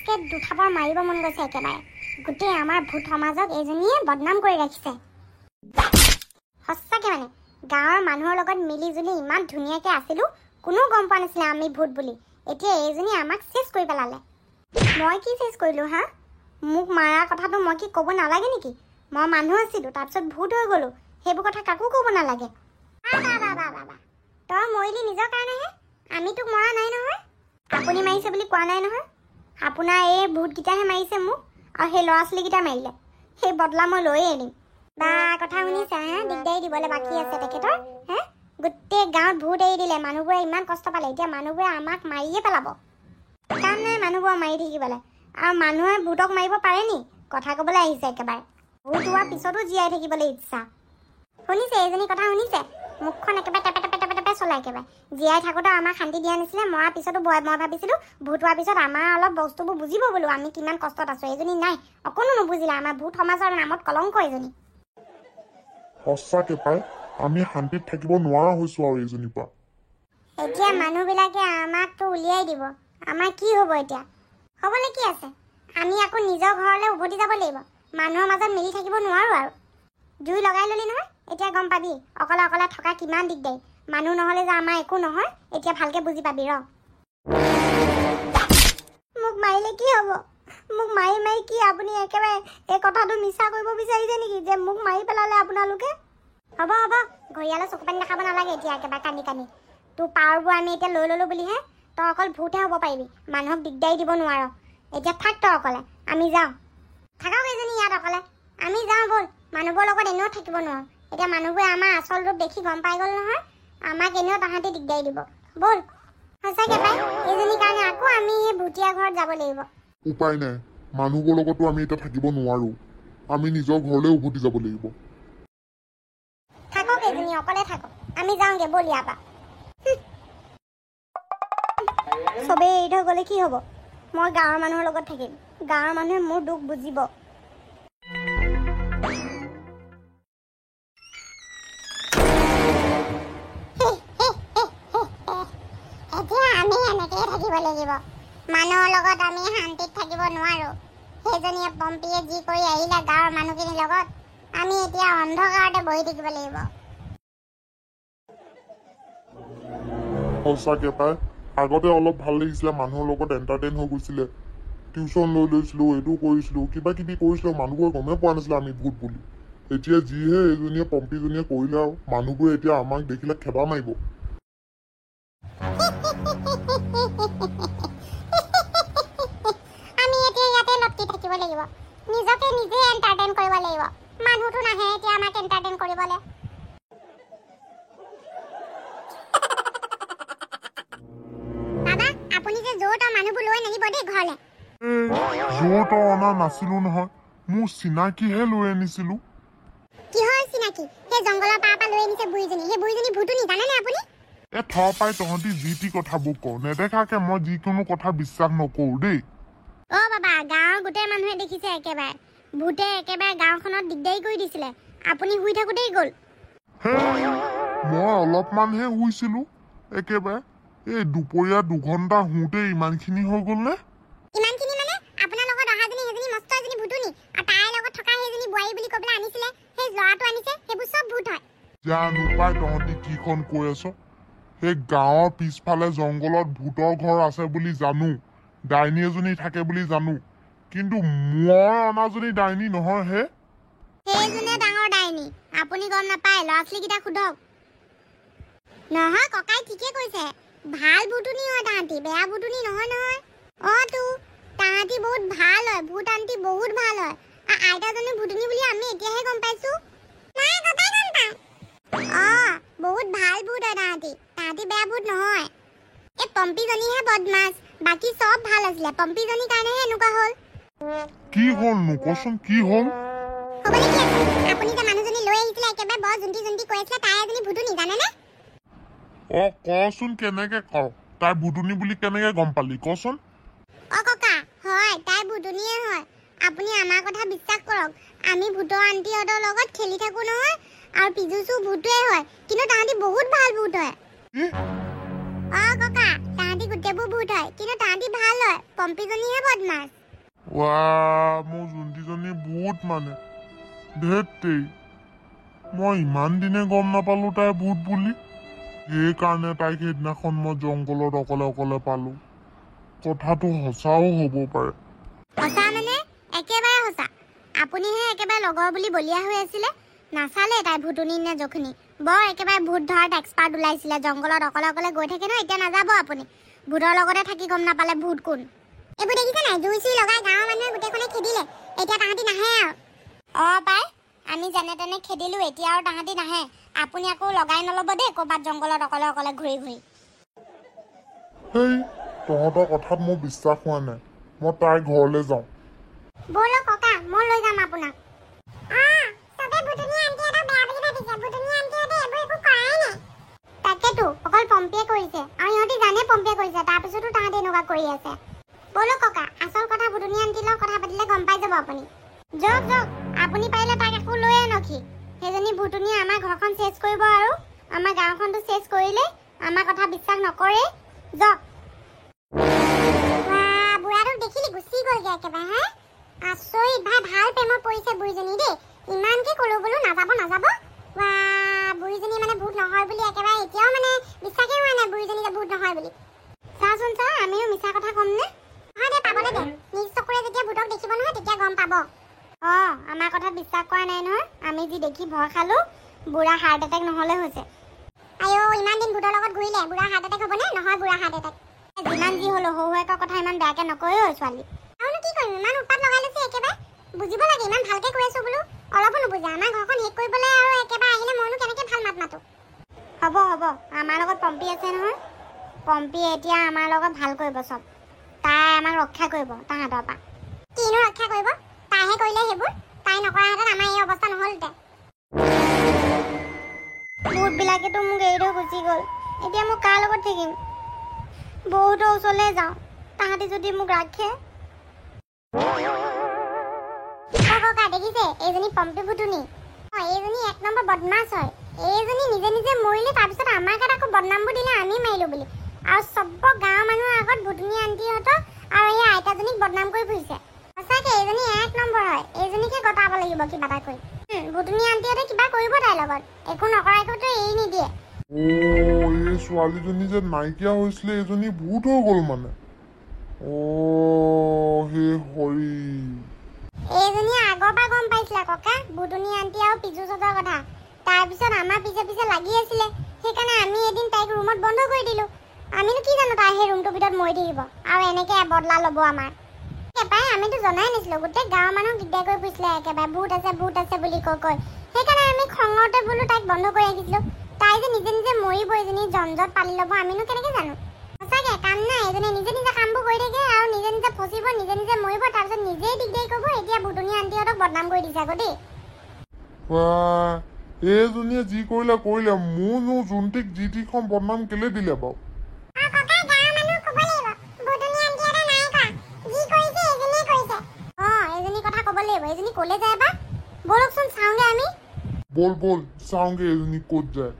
একে দুখাপৰ মাৰিব মন গৈছে একেবাৰে। গোটেই আমাৰ ভূত সমাজক এজনীয়ে বদনাম কৰি ৰাখিছে। সঁচাকে মানে গাঁৱৰ মানুহৰ লগত মিলি জুলি ইমান ধুনীয়াকে আছিলো, কোনো গম পোৱা নাছিলে আমি ভূত বুলি। এতিয়া এইজনী আমাক চেছ কৰি পেলালে। মই কি চেছ কৰিলো হা? মোক মাৰাৰ কথাটো মই কি ক'ব নালাগে নেকি? মই মানুহ আছিলো, তাৰপিছত ভূত হৈ গ'লো, সেইবোৰ কথা কাকো ক'ব নালাগে। তই মৰিলি নিজৰ কাৰণেহে, আমি তোক মৰা নাই নহয়। আপুনি মাৰিছে বুলি কোৱা নাই নহয়। আপোনাৰ এই ভূতকেইটাহে মাৰিছে মোক, আৰু সেই ল'ৰা ছোৱালীকেইটা মাৰিলে। সেই বদলা মই লৈয়ে আনিম। বা কথা শুনিছা হে? দিগদাৰি দিবলৈ বাকী আছে তেখেতৰ হে? গোটেই গাঁৱত ভূত এৰি দিলে, মানুহবোৰে ইমান কষ্ট পালে, এতিয়া মানুহবোৰে আমাক মাৰিয়ে পেলাব। কাম নাই মানুহবোৰক মাৰি থাকিবলৈ। আৰু মানুহে ভূতক মাৰিব পাৰে নি? কথা ক'বলৈ আহিছে একেবাৰে। ভূত হোৱাৰ পিছতো জীয়াই থাকিবলৈ ইচ্ছা। শুনিছে এইজনী কথা শুনিছে? মুখখন একেবাৰে টেপে টেপে টেপে টেপে চলাই একেবাৰে। জীয়াই থাকোঁতে আমাক শান্তি দিয়া নাছিলে, মৰাৰ পিছতো মই ভাবিছিলোঁ ভূত হোৱাৰ পিছত আমাৰ অলপ বস্তুবোৰ বুজিব বোলো, আমি কিমান কষ্টত আছোঁ। এইজনী নাই, অকণো নুবুজিলে। আমাৰ ভূত সমাজৰ নামত কলংক এইজনী। সঁচাকে পাই, আমি শান্তিত থাকিব নোৱাৰা হৈছো আৰু এইজনীৰ পৰা। এতিয়া মানুহবিলাকে আমাকতো উলিয়াই দিব, আমাৰ কি হ'ব এতিয়া? হ'বলৈ কি আছে? আমি আকৌ নিজৰ ঘৰলৈ উভতি যাব লাগিব। মানুহৰ মাজত মিলি থাকিব নোৱাৰো আৰু। জুই লগাই ল'লি নহয়, এতিয়া গম পাবি অকলে অকলে থকা কিমান দিগদাৰি। মানুহ নহ'লে যে আমাৰ একো নহয়, এতিয়া ভালকে বুজি পাবি ৰ। মোক মাৰিলে কি হ'ব? মোক মাৰি মাৰি কি আপুনি একেবাৰে এই কথাটো মিছা কৰিব বিচাৰিছে নেকি যে মোক মাৰি পেলালে আপোনালোকে? হ'ব হ'ব, ঘৰিয়ালৈ চকু পানী দেখাব নালাগে এতিয়া একেবাৰে কান্দি কান্দি। তোৰ পাৱাৰবোৰ আমি এতিয়া লৈ ল'লোঁ বুলিহে তই অকল ভূতহে হ'ব পাৰিবি, মানুহক দিগদাৰি দিব নোৱাৰ। এতিয়া থাক তই অকলে, আমি যাওঁ। থাকক এজনী ইয়াত অকলে, আমি যাওঁ ব'ল। মানুহবোৰৰ লগত এনেও থাকিব নোৱাৰোঁ। এতিয়া মানুহবোৰে আমাৰ আচল ৰূপ দেখি গম পাই গ'ল নহয়, আমাক এনেও তাহাঁতি দিগদাৰি দিব। ব'ল। সঁচাকে পাই, এইজনীৰ কাৰণে আকৌ আমি এই ভুটীয়া ঘৰত যাব লাগিব। উপায় নাই, মানুহবোৰৰ লগতো আমি এতিয়া থাকিব নোৱাৰো। আমি নিজৰ ঘৰলৈ উভতি যাব লাগিব। থাকক এজনী অকলে থাকক, আমি যাওঁগে ব'ল ইয়াৰ পৰা। চবেই এৰি থৈ গ'লে কি হ'ব? মই গাঁৱৰ মানুহৰ লগত থাকিম, গাঁৱৰ মানুহে মোৰ দুখ বুজিব। এতিয়া আমি এনেকেই থাকিব লাগিব, মানুহৰ লগত আমি শান্তিত থাকিব নোৱাৰো। সেইজনীয়ে পম্পীয়ে যি কৰি আহিলে গাঁৱৰ মানুহখিনিৰ লগত, আমি এতিয়া অন্ধকাৰতে বহি থাকিব লাগিব। সঁচাকে পাই, আগতে অলপ ভাল লাগিছিলে, মানুহৰ লগত এণ্টাৰটেইন হৈ গৈছিলে, টিউচন লৈ লৈছিলো, এইটো কৰিছিলো, কিবা কিবি কৰিছিলো, মানুহবোৰে গমেই পোৱা নাছিলে আমি ভূত বুলি। এতিয়া যিহে এইজনীয়ে পম্পীজনীয়ে কৰিলে আৰু, মানুহবোৰে এতিয়া আমাক দেখিলে খেদা মাৰিব। আমি এতিয়া ইয়াতে লটকি থাকিব লাগিব, নিজকে নিজে এণ্টাৰটেইন কৰিব লাগিব। মানুহটো নাহে এতিয়া আমাক এণ্টাৰটেইন কৰিবলৈ। বাবা, আপুনি যে য'ত মানুহবোৰ লৈ নাহিব দেই ঘৰলৈ। য'ত অনা নাছিলো নহয়, মোৰ চিনাকিহে লৈ আনিছিলো। কিহৰ চিনাকি? সেই জংঘলৰ পাৰ পৰা লৈ আনিছে বুঢ়ীজনী। সেই বুঢ়ীজনী ভূতুনি, জানেনে আপুনি? এ থ পাই, তহঁতি যি টি কথাবোৰ কওঁ, নেদেখাকে মই যিকোনো কথা বিশ্বাস নকৰো দেই। অ বাবা, গাঁৱৰ গোটেই মানুহে দেখিছে একেবাৰে ভূতে একেবাৰে গাঁওখনত দিগদাৰি কৰি দিছিলে। আপুনি শুই থাকোঁতেই গ'ল। মই অলপমানহে শুইছিলো, একেবাৰে এই দুপৰীয়া 2 ঘণ্টা শুওঁতে ইমানখিনি হৈ গ'ল নে? ইমানখিনি মানে আপোনাৰ লগত অহাজনী সেইজনী মস্ত এজনী ভূতুনি, আৰু তাইৰ লগত থকা সেইজনী বোৱাৰী বুলি কৈ পেলাই আনিছিলে, সেই ল'ৰাটো আনিছে, সেইবোৰ চব ভূত হয়। জানো পাই তহঁতি কিখন কৈ আছ। সেই গাঁৱৰ পিছফালে জংঘলত ভূতৰ ঘৰ আছে বুলি জানো, ডাইনী এজনী থাকে বুলি জানো, কিন্তু মই অনাজনী ডাইনী নহয় হে। সেইজনে ডাঙৰ ডাইনী, আপুনি গম নাপায়। ল'ৰা ছোৱালীকেইটাক সোধক। নহয় ককাই ঠিকে কৈছে, ভাল ভূতুনি হয় তাহাঁতি, বেয়া ভূতুনি নহয় নহয়। তো তাহাঁতি বহুত ভাল হয়, ভূত আন্টি বহুত ভাল হয়। আইতাজনী ভূতুনি বুলি আমি এতিয়াহে গম পাইছো। বহুত ভাল ভূত হয় তাহাঁতি, তাহাঁতি বেয়া ভূত নহয়। এই পম্পীজনীহে বদমাছ, বাকী চব ভাল আছিলে। পম্পীজনীৰ কাৰণেহে এনেকুৱা হ'ল। কি হ'লনো কচোন, কি হ'ল? হ'বলৈ কি আছে? আপুনি যে মানুহজনী লৈ আহিছিলে একেবাৰে বৰ জুন্তি জুন্তি কৈ আছিলে, তাই এজনী ভূতুনি, জানেনে? কচোন কেনেকে কওঁ, তাই ভূতুনি বুলি কেনেকে গম পালি কচোন? ককা, হয় তাই ভূতুনিয়ে হয়। আপুনি আমাৰ কথা বিশ্বাস কৰক, আমি ভূতৰ আন্টিহঁতৰ লগত খেলি থাকো নহয়, আৰু পিজুচু ভূতেই হয়, কিন্তু তাহাঁতি বহুত ভাল ভূত হয়। ককা, তাহাঁতি গোটেইবোৰ ভূত হয়, কিন্তু তাহাঁতি ভাল হয়, পম্পীজনীহে বদমাছ। মোৰ জোনটিজনী ভূত মানে ধেৎতেই মই ইমান দিনে গম নাপালো তাই ভূত বুলি। সেইকাৰণে তাইক সেইদিনাখন মই জংঘলত অকলে অকলে পালো। কথাটো সঁচাও হ'ব পাৰে। সঁচা মানে একেবাৰে সঁচা। আপুনিহে একেবাৰে লগৰ বুলি বলিয়া হৈ আছিলে। নাচালে তাই ভূতুনি নে জখনি। বৰ একেবাৰে ভূত ধৰাত এক্সপাৰ্ট ওলাইছিলে। জংঘলত অকলে অকলে গৈ থাকে ন, এতিয়া নাযাব আপুনি। ভূতৰ লগতে থাকি গম নাপালে ভূত কোন। এইবোৰ দেখিছে নাই, জুই চুই লগাই গাঁৱৰ মানুহে গোটেইখনে খেদিলে। এতিয়া তাহাঁতি নাহে আৰু। পাই আমি যেনে তেনে খেদিলো, এতিয়া আৰু তাহাঁতি নাহে। আপুনি আকৌ লগাই নল'ব দেই ক'ৰবাত জংঘলত অকলে অকলে ঘূৰি ঘূৰি। সেই তহঁতৰ কথাত মোৰ বিশ্বাস হোৱা নাই। মই তাইৰ ঘৰলৈ যাওঁ। ব'লক ককা, মই লৈ যাম আপোনাক। তাকেতো অকল পম্পীয়ে কৰিছে, আৰু ইহঁতি জানে পম্পীয়ে কৰিছে, তাৰপিছতো তাহাঁতি এনেকুৱা কৰি আছে। ব'লক ককা, আচল কথা ভুতুনি আন্টিৰ লগত কথা পাতিলে গম পাই যাব আপুনি। যাওক যাওক, আপুনি পাৰিলে তাক একো লৈ আনকহি। সেইজনী ভুতুনিয়ে আমাৰ ঘৰখন চেচ কৰিব, আৰু আমাৰ গাঁওখনটো চেচ কৰিলে। আমাৰ কথা বিশ্বাস নকৰে। যাওক। বুঢ়াটোক দেখিলি গুচি গ'লগে একেবাৰে। হে আচৰিত ভাই, ভাল প্ৰেমত পৰিছে বুঢ়ীজনী দেই। ইমানকে ক'লো বোলো নাযাব নাযাব। বুঢ়ীজনী মানে ভূত নহয় বুলি একেবাৰে এতিয়াও মানে বিশ্বাসেই হোৱা নাই বুঢ়ীজনী যে ভূত নহয় বুলি। চাচোন চা, আমিও মিছা কথা ক'ম নে? হয় দে, পাবলৈ দে। নিজ চকুৰে যেতিয়া ভূতক দেখিব নহয় তেতিয়া গম পাব। আমাৰ কথাত বিশ্বাস কৰা নাই নহয়। আমি যি দেখি ভয় খালো, বুঢ়া হাৰ্ট এটেক নহ'লে হৈছে। ইমান দিন ভূতৰ লগত ঘূৰিলে, বুঢ়া হাৰ্ট এটেক হ'বনে? নহয় বুঢ়া হাৰ্ট এটেক। যিমান যি হ'লো শহুৱেকৰ কথা ইমান বেয়াকে নকয় ঐ ছোৱালী। আৰুনো কি কৰিম, ইমান উৎপাত লগাই লৈছে একেবাৰে। বুজিব লাগে, ইমান ভালকে কৈ আছো বোলো। অলপো নুবুজে। আমাৰ ঘৰখন শেষ কৰিবলৈ আৰু একেবাৰে আহিলে মইনো কেনেকে ভাল মাত মাতো। হ'ব হ'ব, আমাৰ লগত পম্পী আছে নহয়। পম্পী এতিয়া আমাৰ লগত ভাল কৰিব চব। তাই আমাক ৰক্ষা কৰিব তাহাঁতৰ পৰা। কিনো ৰক্ষা কৰিব? তাইহে কৰিলে সেইবোৰ। তাই নকৰাহেঁতেন আমাৰ এই অৱস্থা নহ'লহেঁতেন। ভূতবিলাকেতো মোক এৰি থৈ গুচি গ'ল। এতিয়া মই কাৰ লগত থাকিম? বহুতৰ ওচৰলৈ যাওঁ, তাহাঁতি যদি মোক ৰাখে। ককা দেখিছে, এইজনী পম্পী ভুতুনি। এইজনী এক নম্বৰ বদমাছ হয়। এইজনী নিজে নিজে মৰিলে, তাৰপিছত আমাৰ গাত আকৌ বদনামবোৰ দিলে আমি মাৰিলো বুলি। আৰু চব গাঁৱৰ মানুহৰ আগত ভুতুনি আন্টিহঁতক আৰু এই আইতাজনীক বদনাম কৰি ফুৰিছে। সঁচাকে এইজনী এক নম্বৰ হয়। এইজনীকে গতাব লাগিব কিবা এটা কৰি। ভুতুনি আন্টিহঁতে কিবা কৰিব তাইৰ লগত। একো নকৰাকৈতো এৰি নিদিয়ে। এই ছোৱালীজনী যে নাইকিয়া হৈছিলে, এইজনী ভূত হৈ গ'ল মানে। হে হৰি। এইজনীয়ে আগৰ পৰা গম পাইছিলে ককা, ভুতুনি আন্টি আৰু পিজুহঁতৰ কথা। তাৰপিছত আমাৰ পিছে পিছে লাগি আছিলে। সেইকাৰণে আমি এদিন তাইক ৰুমত বন্ধ কৰি দিলো। আমিনো কি জানো তাই সেই ৰুমটোৰ ভিতৰত মৰি থাকিব আৰু এনেকে বদলা ল'ব আমাৰ। পাই আমিতো জনাই নাছিলো। গোটেই গাঁৱৰ মানুহক দিগদাৰ কৰি ফুৰিছিলে একেবাৰে, ভূত আছে বুলি কৈ। সেইকাৰণে আমি খঙতে বোলো তাইক বন্ধ কৰি ৰাখিছিলো। তাই যে নিজে নিজে মৰিব, এজনী জঞ্জত পালি ল'ব, আমিনো কেনেকে জানো। সঁচাকে কাম নাই, এজনী নিজে নিজে কামবোৰ কৰি থাকে আৰু নিজে নিজে ফচিব, নিজে নিজে মৰিব, তাৰপিছত নিজেই দিগদাৰি কৰিব। এতিয়া ভুতুনি আন্টিহঁতক বদনাম কৰি দিছে আকৌ দেই। এইজনীয়ে যি কৰিলে মোৰনো জোনটিক যি টিখন বদনাম কেলে দিলে বাৰু? এজনী ক'লে যায় বা? বলকচোন চাওঁগে আমি। বল চাওঁগে এজনী ক'ত যায়।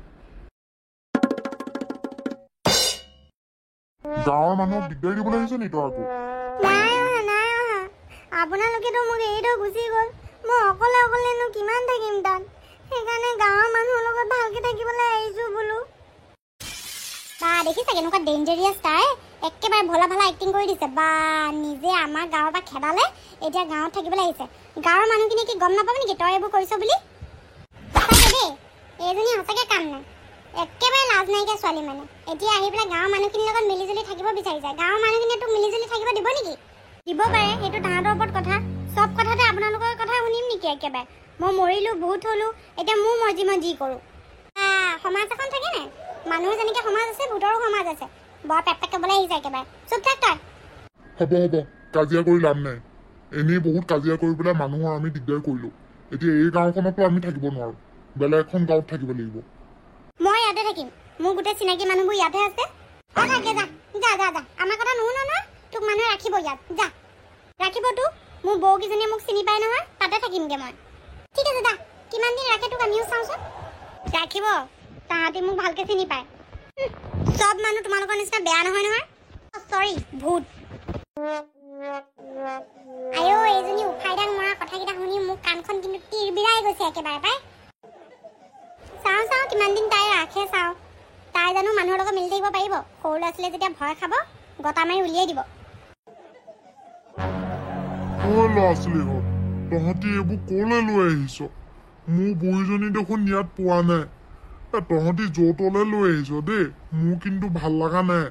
গাঁৱৰ মানুহক দিগদাৰি দিবলৈ আহিছে নি তই আকৌ? নাই অহা। আপোনালোকেতো মোক এৰি থৈ গুচি গ'ল। মই অকলেনো কিমান থাকিম তাত। সেইকাৰণে গাঁৱৰ মানুহৰ লগত ভালকে থাকিবলৈ আহিছো বোলো। দেখিছা কেনেকুৱা ডেঞ্জাৰিয়াছ তাই। একেবাৰে ভলা এক্টিং কৰি দিছে। নিজে আমাৰ গাঁৱৰ পৰা খেদালে, এতিয়া গাঁৱত থাকিবলৈ আহিছে। গাঁৱৰ মানুহখিনি কি গম নাপাব নেকি তই এইবোৰ কৰিছ বুলি? সঁচাকে দেই, এইজনী সঁচাকে কাম নাই। একেবাৰে লাজ নাইকিয়া ছোৱালী মানে। এতিয়া আহি পেলাই গাঁৱৰ মানুহখিনিৰ লগত মিলিজুলি থাকিব বিচাৰিছে। গাঁৱৰ মানুহখিনিয়ে তোক মিলিজুলি থাকিব দিব নেকি? দিব পাৰে, সেইটো তাহাঁতৰ ওপৰত কথা। চব কথাতে আপোনালোকৰ কথা শুনিম নেকি একেবাৰে? মই মৰিলো, বহুত হলো, এতিয়া মোৰ মৰ্জি মই যি কৰোঁ। সমাজ এখন থাকে নাই? মানুহৰ যেনেকে সমাজ আছে, ভূতৰো সমাজ আছে। বৰ পেট ক'বলৈ আহিছে একেবাৰে। চুপ থাক তই। হ'ব কাজিয়া কৰি লাভ নাই। এনেই বহুত কাজিয়া কৰি পেলাই মানুহৰ আমি দিগদাৰ কৰিলো। এতিয়া এই গাঁওখনতো আমি থাকিব নোৱাৰো, বেলেগ এখন গাঁৱত থাকিব লাগিব। মই ইয়াতে থাকিম। মোৰ গোটেই চিনাকি মানুহবোৰ ইয়াতে আছে। থাকে যা। আমাৰ কথা নুশুন নহয়, তোক মানুহে ৰাখিব ইয়াত। যা ৰাখিব তোক। মোৰ বৌকেইজনীয়ে মোক চিনি পায় নহয়, তাতে থাকিমগে মই। ঠিক আছে যা। কিমান দিন ৰাখে তোক আমিও চাওঁচোন। ৰাখিব, তাহাঁতি মোক ভালকে চিনি পায়। চব মানুহ তোমালোকৰ নিচিনা বেয়া নহয়। চৰি, ভূত। আয়ো এইজনী উফাইডাং মৰা কথাকেইটা শুনি মোক কাণখন কিন্তু তিৰবিৰাই গৈছে একেবাৰে পাই। চাওঁ কিমান দিন তাই ৰাখে চাওঁ। তাই জানো মানুহৰ লগত মিলি থাকিব পাৰিব? সৰু ল'ৰা ছোৱালীয়ে যেতিয়া ভয় খাব গটা মাৰি উলিয়াই দিব। ল'ৰা ছোৱালীহঁত তহঁতি এইবোৰ কলৈ লৈ আহিছ? মোৰ বুঢ়ীজনী দেখোন ইয়াত পোৱা নাই। তহঁতি য'তলৈ লৈ আহিছ দেই, মোৰ কিন্তু ভাল লগা নাই।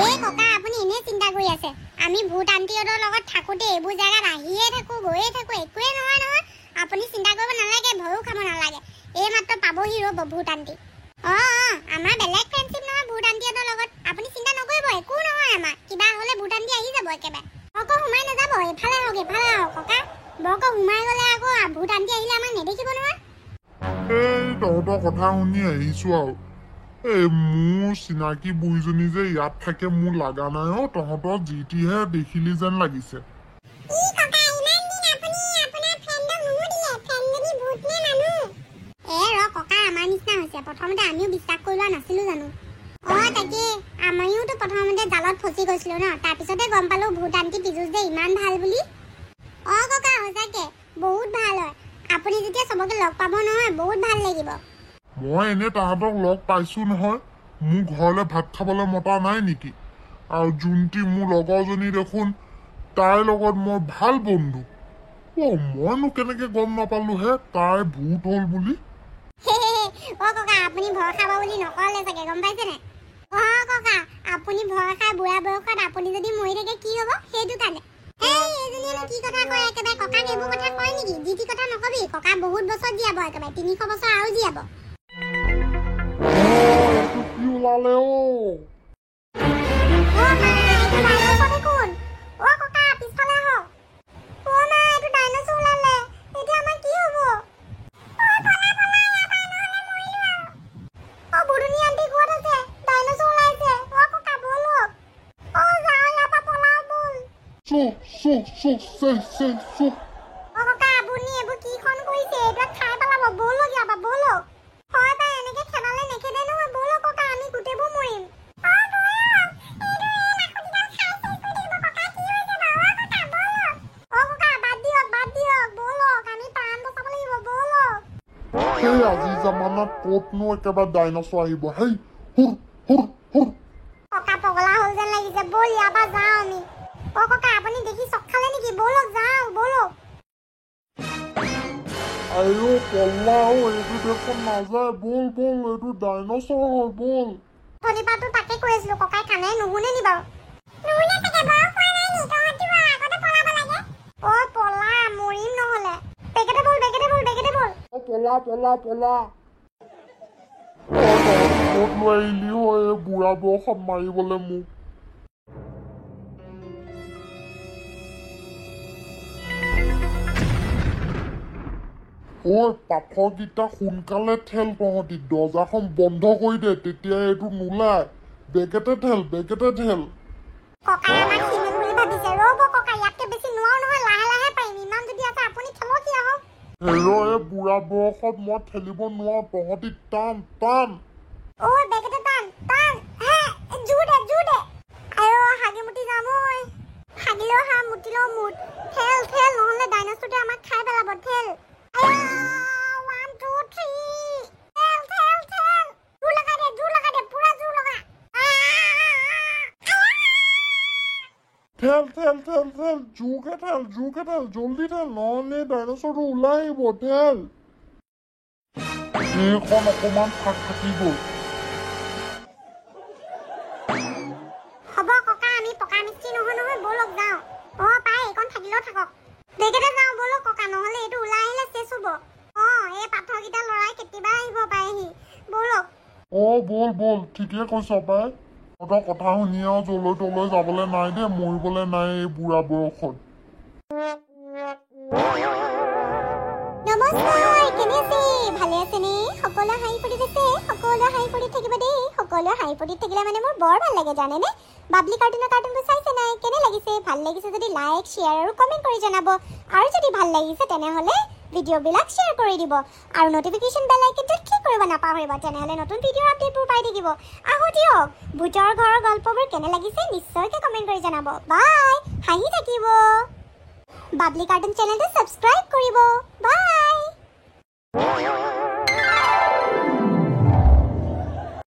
এই ককা আপুনি এনেই চিন্তা কৰি আছে। আমি ভূত আন্টিহঁতৰ লগত থাকোঁতে এইবোৰ জেগাত আহিয়ে থাকোঁ গৈয়ে থাকোঁ, একোৱে নহয়। আপুনি চিন্তা কৰিব নালাগে, ভয়ো খাব নালাগে। এই মাত্ৰ পাবহি ৰ'ব ভূত আন্টি। আমাৰ বেলেগ ফ্ৰেণ্ডশ্বিপ নহয় ভূত আন্টিহঁতৰ লগত। আপুনি চিন্তা নকৰিব, একো নহয় আমাৰ। কিবা হ'লে ভূত আন্টি আহি যাব একেবাৰে। বৰকৈ সোমাই নাযাব, এইফালে আহক ককা। বৰকৈ সোমাই গ'লে আকৌ ভূত আন্টি আহিলে আমাক নেদেখিব নহয়। এই তহঁতৰ কথা শুনি আহিছো আৰু। এই মোৰ চিনাকি বুঢ়ীজনী যে ইয়াত থাকে মোৰ লগা নাই অ'। তহঁতৰ যিটিহে দেখিলি যেন লাগিছে। প্ৰথমতে আমিও বিশ্বাস কৰি লোৱা নাছিলো জানো। তাকে আমিওতো প্ৰথমতে জালত ফচি গৈছিলো ন, তাৰপিছতে গম পালো ভূত আন্টি পিজুচ যে ইমান ভাল বুলি। ককা সঁচাকে বহুত ভাল হয়। আপুনি যেতিয়া চবকে লগ পাব নহয় বহুত ভাল লাগিব। মই এনে তাহাঁতক লগ পাইছো নহয়, মোৰ ঘৰলৈ ভাত খাবলৈ মতা নাই নেকি? আৰু যোনটি মোৰ লগৰজনী দেখোন তাইৰ লগত মই ভাল বন্ধু। মইনো কেনেকে গম নাপালো হে তাই ভূত হল বুলি? ককা আপুনি ভয় খাব বুলি নকলে চাগে, গম পাইছে নাই? ককা আপুনি ভয় খাই বুঢ়া বয়সত আপুনি যদি মৰি থাকে কি হব? সেইটো কাৰণে এইজনীয়েনো কি কথা কয় একেবাৰে। ককাক এইবোৰ কথা কয় নেকি? যি টি কথা নকবি। ককা বহুত বছৰ জীয়াব, একেবাৰে 300 বছৰ আৰু জীয়াব। কি ওলালে আজি জামানাত ক'তনো একেবাৰে ডাইনছৰ আহিব? হেই হুৰ হুৰ হুৰ। ককা পগলা হ'ল যেন লাগিছে, বল ইয়াৰ পৰা যাওঁ আমি। ককা আপুনি দেখি চক খালে নেকি? বলক যাওঁ, বলক। আইও পল্লা এইটো দেখোন নাযায়। বল এইটো ডাইনছৰ হয়, বল। ধনীপাতো তাকে কৈ আছিলো, ককাই কানে নুশুনে নি বাৰু? নুশুনে চাগে, বয়স হোৱা নাই নি? তহঁতি আগতে পলাব লাগে। পলা মৰিম নহলে। বেগেতে বল। পলা ক'ত লৈ আহিলি হয় এই বুঢ়া বয়সত মাৰিবলে মোক? পাথৰকেইটা সোনকালে ঠেল তহঁতি। দৰ্জাখন বন্ধ কৰি দে, তেতিয়া এইটো নোলায়। বেগেতে ঠেল। ককাই আমাক চিমেন বুলি ভাবিছে। ৰ'ব ককা, ইয়াতকে বেছি নোৱাৰো নহয়, লাহে পাৰিম। ইমান যদি আছে আপুনি ঠেলক আহক। এই বুঢ়া বয়সত মই ঠেলিব নোৱাৰো, তহঁতি টান। বেগেতে টান। জোৰ দে। আয়ো হাগি মুতি যাম ঐ। হাগিলেও হা, মুতিলেও মুত। ঠেল নহলে ডাইনছটোতে আমাক খাই পেলাব। ঠেল। 1 2 3 ঠেল। জোৰ লগা দে, পুৰা জোৰ লগা। ঠেল। জোৰকে ঠেল, জল্দি ঠেল, নহলে ডাইনছৰটো ওলাই আহিব। ঠেল। এইখন অকমান থাকি গ'ল। হ'ব ককা, আমি পকা মিস্ত্ৰী নহয়, বলক যাওঁ। পাই এইখন থাকিলেও থাকক। বেগেতে যাওঁ বলক ককা, নহলে এইটো ওলাই আহিলে চেচ হ'ব। এই পাথৰকেইটা লৰাই কেতিয়াবা আহিব পাৰেহি। বলক। বল ঠিকে কৈছ পাই। তহঁতৰ কথা শুনি আৰু জলৈ তলৈ যাবলৈ নাই দেই, মৰিবলৈ নাই এই বুঢ়া বয়সত। নমস্কাৰ, কেনে আছে? ভালে আছেনে? সকলোৱে হাঁহি ফূৰ্তিত আছে? সকলোৱে হাঁহি ফূৰ্তিত থাকিব দেই। সকলোৱে হাঁহি ফূৰ্তিত থাকিলে মানে মোৰ বৰ ভাল লাগে, জানেনে? বাবলি কাৰ্টুনবোৰ চাইছে নাই? কেনে লাগিছে? ভাল লাগিছে যদি লাইক, শ্বেয়াৰ আৰু কমেণ্ট কৰি জনাব। আৰু যদি ভাল লাগিছে তেনেহ'লে ভিডিঅ'বিলাক শ্বেয়াৰ কৰি দিব আৰু নটিফিকেশ্যন বেল আইকনটোত ক্লিক কৰিব নাপাহৰিব তেনেহ'লে নতুন ভিডিঅ'ৰ আপডেটবোৰ পাই থাকিব আহো দিয়ক ভূতৰ ঘৰৰ গল্পবোৰ কেনে লাগিছে নিশ্চয়কৈ কমেণ্ট কৰি জনাব বাই হাঁহি থাকিব বাবলি কাৰ্টুন চেনেলটো ছাবস্ক্ৰাইব কৰিব